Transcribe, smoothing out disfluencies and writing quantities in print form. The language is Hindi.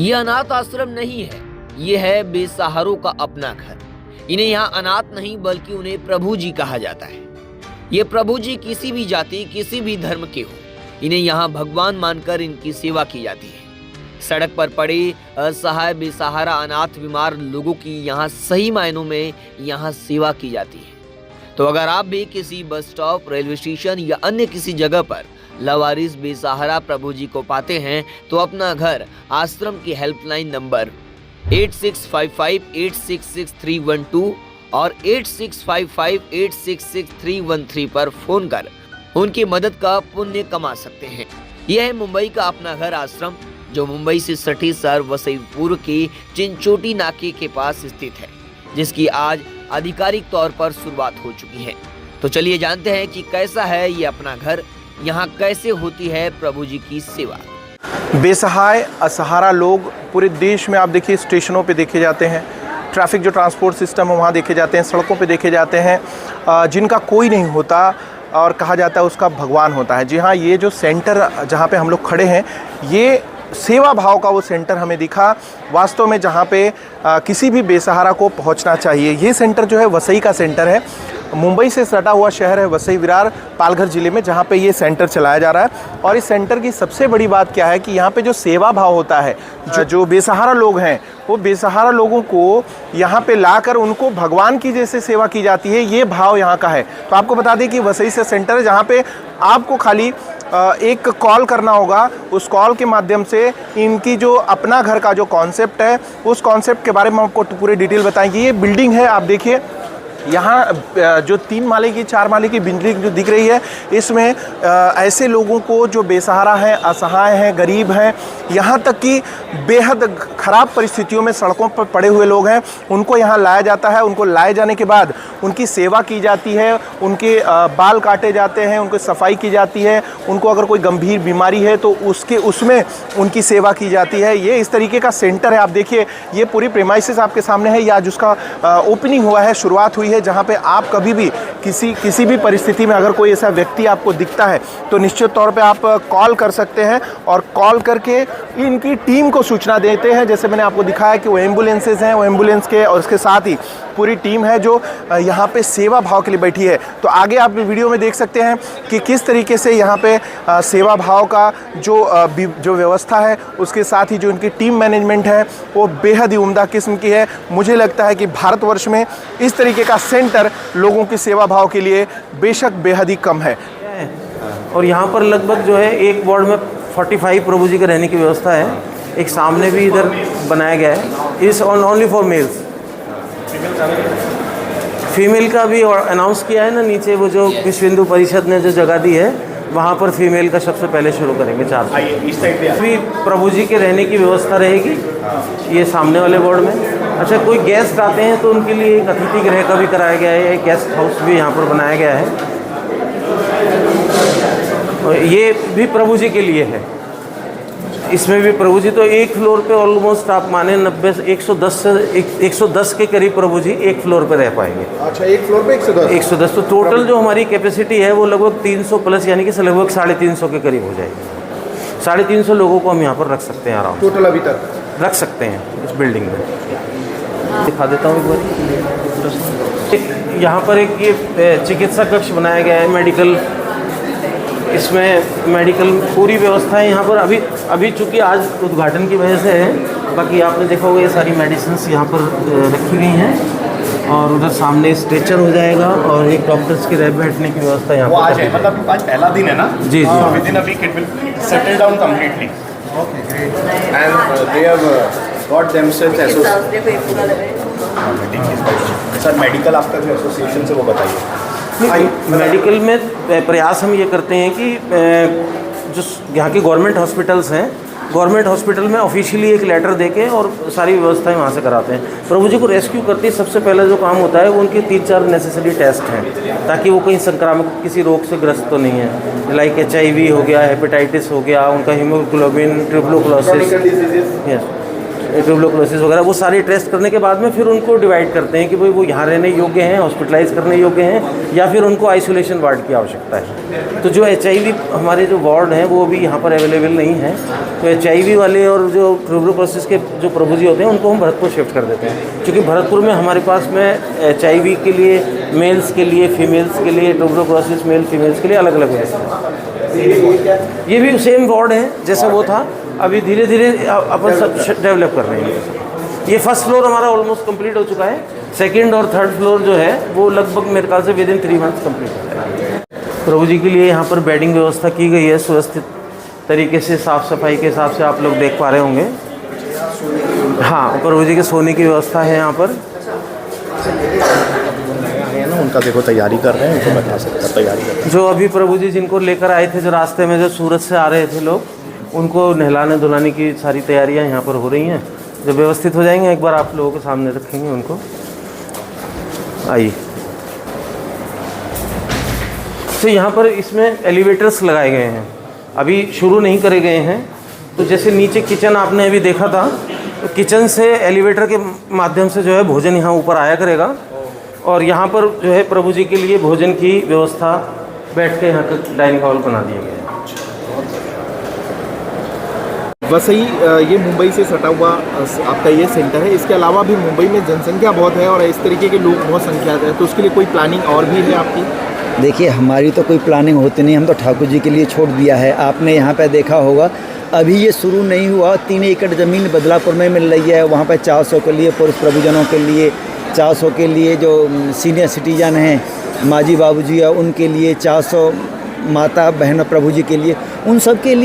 ये अनाथ आश्रम नहीं है, ये है बेसहारों का अपना घर। इन्हें यहाँ अनाथ नहीं बल्कि उन्हें प्रभु जी कहा जाता है। ये प्रभु जी किसी भी जाति किसी भी धर्म के हो, इन्हें यहाँ भगवान मानकर इनकी सेवा की जाती है। सड़क पर पड़े असहाय बेसहारा अनाथ बीमार लोगों की यहाँ सही मायनों में यहाँ सेवा की जाती है। तो अगर आप भी किसी बस स्टॉप, रेलवे स्टेशन या अन्य किसी जगह पर लवारिस बेसहारा प्रभु जी को पाते हैं तो अपना घर आश्रम की हेल्पलाइन नंबर 8655866312 और 8655866313 पर फोन कर उनकी मदद का पुण्य कमा सकते हैं। यह है मुंबई का अपना घर आश्रम, जो मुंबई से सटे शहर वसईपुर के चिंचोटी नाके के पास स्थित है, जिसकी आज आधिकारिक तौर पर शुरुआत हो चुकी है। तो चलिए जानते हैं कि कैसा है ये अपना घर, यहाँ कैसे होती है प्रभु जी की सेवा। बेसहाय असहारा लोग पूरे देश में आप देखिए स्टेशनों पे देखे जाते हैं, ट्रैफिक जो ट्रांसपोर्ट सिस्टम है वहाँ देखे जाते हैं, सड़कों पे देखे जाते हैं, जिनका कोई नहीं होता और कहा जाता है उसका भगवान होता है। जी हाँ, ये जो सेंटर जहाँ पे हम लोग खड़े हैं, ये सेवा भाव का वो सेंटर हमें दिखा वास्तव में, जहाँ पे किसी भी बेसहारा को पहुँचना चाहिए। ये सेंटर जो है वसई का सेंटर है, मुंबई से सटा हुआ शहर है वसई विरार, पालघर ज़िले में, जहाँ पे ये सेंटर चलाया जा रहा है। और इस सेंटर की सबसे बड़ी बात क्या है कि यहाँ पे जो सेवा भाव होता है, जो बेसहारा लोग हैं वो बेसहारा लोगों को यहाँ पे लाकर उनको भगवान की जैसे सेवा की जाती है, ये भाव यहाँ का है। तो आपको बता दें कि वसई से सेंटर है जहाँ पे आपको खाली एक कॉल करना होगा। उस कॉल के माध्यम से इनकी जो अपना घर का जो कॉन्सेप्ट है, उस कॉन्सेप्ट के बारे में आपको पूरी डिटेल बताएंगे। ये बिल्डिंग है, आप देखिए यहाँ जो 3 माले की 4 माले की बिल्डिंग जो दिख रही है, इसमें ऐसे लोगों को जो बेसहारा हैं, असहाय हैं, गरीब हैं, यहाँ तक कि बेहद ख़राब परिस्थितियों में सड़कों पर पड़े हुए लोग हैं, उनको यहाँ लाया जाता है। उनको लाए जाने के बाद उनकी सेवा की जाती है, उनके बाल काटे जाते हैं, उनकी सफाई की जाती है, उनको अगर कोई गंभीर बीमारी है तो उसमें उनकी सेवा की जाती है। ये इस तरीके का सेंटर है। आप देखिए ये पूरी प्रेमाइसेस आपके सामने है, या जिसका ओपनिंग हुआ है, शुरुआत हुई है, जहाँ पे आप कभी भी किसी भी परिस्थिति में अगर कोई ऐसा व्यक्ति आपको दिखता है तो निश्चित तौर पे आप कॉल कर सकते हैं और कॉल करके इनकी टीम को सूचना देते हैं। जैसे मैंने आपको दिखाया कि वो एम्बुलेंसेज हैं, वो एम्बुलेंस के और उसके साथ ही पूरी टीम है जो यहाँ पे सेवा भाव के लिए बैठी है। तो आगे आप वीडियो में देख सकते हैं कि किस तरीके से यहाँ पे सेवा भाव का जो व्यवस्था है, उसके साथ ही जो इनकी टीम मैनेजमेंट है वो बेहद ही उम्दा किस्म की है। मुझे लगता है कि भारतवर्ष में इस तरीके का सेंटर लोगों की सेवा भाव के लिए बेशक बेहद ही कम है। और यहाँ पर लगभग जो है एक वार्ड में 45 प्रभु जी के रहने की व्यवस्था है। एक सामने भी इधर बनाया गया है, इस ओनली फॉर मेल्स। फीमेल का भी अनाउंस किया है ना, नीचे वो जो विश्व हिंदू परिषद ने जो जगह दी है वहाँ पर फीमेल का सबसे पहले शुरू करेंगे 4 इस साइड पे अभी प्रभु जी के रहने की व्यवस्था रहेगी ये सामने वाले वार्ड में। अच्छा, कोई गेस्ट आते हैं तो उनके लिए एक अतिथि गृह का भी कराया गया है, एक गेस्ट हाउस भी यहाँ पर बनाया गया है, और ये भी प्रभु जी के लिए है। इसमें भी प्रभु जी तो एक फ्लोर पे ऑलमोस्ट आप माने 110 के करीब प्रभु जी एक फ्लोर पे रह पाएंगे। अच्छा, एक फ्लोर पे 110 तो टोटल जो हमारी कैपेसिटी है वो लगभग 300 प्लस, यानी कि लगभग 350 के करीब हो जाएगी। 350 लोगों को हम यहाँ पर रख सकते हैं आराम टोटल अभी तक रख सकते हैं इस बिल्डिंग में। दिखा देता हूँ एक बार। यहाँ पर एक ये चिकित्सा कक्ष बनाया गया है, मेडिकल, इसमें मेडिकल पूरी व्यवस्था है यहाँ पर। अभी चूँकि आज उद्घाटन की वजह से है, बाकी आपने देखा होगा ये सारी मेडिसिन्स यहाँ पर रखी गई हैं। और उधर सामने स्ट्रेचर हो जाएगा और एक डॉक्टर्स की बैठने की व्यवस्था यहाँ पर। आज है, मतलब आज पहला दिन है ना? जी जी। Within a week it will settle down completely. Okay, great. And they have got themselves sir, medical आपका जो एसोसिएशन से वो बताइए। मेडिकल में प्रयास हम ये करते हैं कि जो यहाँ के गवर्नमेंट हॉस्पिटल्स हैं, गवर्नमेंट हॉस्पिटल में ऑफिशियली एक लेटर देके और सारी व्यवस्थाएं वहाँ से कराते हैं। प्रभु जी को रेस्क्यू करते ही सबसे पहला जो काम होता है वो उनके 3-4 नेसेसरी टेस्ट हैं, ताकि वो कहीं संक्रामक किसी रोग से ग्रस्त तो नहीं है, लाइक HIV हो गया, हेपेटाइटिस हो गया, उनका हीमोग्लोबिन, ट्यूबरकुलोसिस। यस, ट्यूबरकुलोसिस वगैरह, वो सारे टेस्ट करने के बाद में फिर उनको डिवाइड करते हैं कि भाई वो यहाँ रहने योग्य हैं, हॉस्पिटलाइज करने योग्य हैं, या फिर उनको आइसोलेशन वार्ड की आवश्यकता है। तो जो HIV हमारे जो वार्ड हैं वो भी यहाँ पर अवेलेबल नहीं है, तो HIV वाले और जो ट्यूबरकुलोसिस के जो प्रभु जी होते हैं उनको हम भरतपुर शिफ्ट कर देते हैं, क्योंकि भरतपुर में हमारे पास में HIV के लिए मेल्स के लिए, फीमेल्स के लिए, ट्यूबरकुलोसिस मेल फीमेल्स के लिए अलग अलग है। ये भी सेम वार्ड है जैसा वो था, अभी धीरे धीरे अपन सब डेवलप कर रहे हैं। ये फर्स्ट फ्लोर हमारा ऑलमोस्ट कंप्लीट हो चुका है, सेकंड और थर्ड फ्लोर जो है वो लगभग मेरे ख्याल से विद इन 3 मंथ्स कंप्लीट हो जाएगा। प्रभु जी के लिए यहाँ पर बेडिंग व्यवस्था की गई है सुव्यवस्थित तरीके से, साफ़ सफाई के हिसाब से आप लोग देख पा रहे होंगे। हाँ, प्रभु जी के सोने की व्यवस्था है यहाँ पर। उनका देखो तैयारी कर रहे हैं, उनको बता सकते हैं तैयारी कर रहे हैं। जो अभी प्रभु जी जिनको लेकर आए थे, जो रास्ते में जो सूरत से आ रहे थे लोग, उनको नहलाने धुलाने की सारी तैयारियां यहाँ पर हो रही हैं। जब व्यवस्थित हो जाएंगे एक बार आप लोगों के सामने रखेंगे उनको। आइए। तो यहाँ पर इसमें एलिवेटर्स लगाए गए हैं, अभी शुरू नहीं करे गए हैं। तो जैसे नीचे किचन आपने अभी देखा था, तो किचन से एलिवेटर के माध्यम से जो है भोजन यहाँ ऊपर आया करेगा, और यहाँ पर जो है प्रभु जी के लिए भोजन की व्यवस्था बैठ के यहाँ का डाइनिंग हॉल बना दिया गया है। वसई ये मुंबई से सटा हुआ आपका ये सेंटर है, इसके अलावा भी मुंबई में जनसंख्या बहुत है और इस तरीके के लोग बहुत संख्या है, तो उसके लिए कोई प्लानिंग और भी है आपकी? देखिए, हमारी तो कोई प्लानिंग होती नहीं, हम तो ठाकुर जी के लिए छोड़ दिया है। आपने यहाँ पे देखा होगा, अभी ये शुरू नहीं हुआ, 3 एकड़ ज़मीन बदलापुर में मिल रही है, वहाँ पे 400 के लिए पुरुष प्रभुजनों के लिए, 400 के लिए जो सीनियर सिटीजन हैं, माँ जी बाबू जी है, उनके लिए 400 माता बहन प्रभु जी के लिए, उन सब के लिए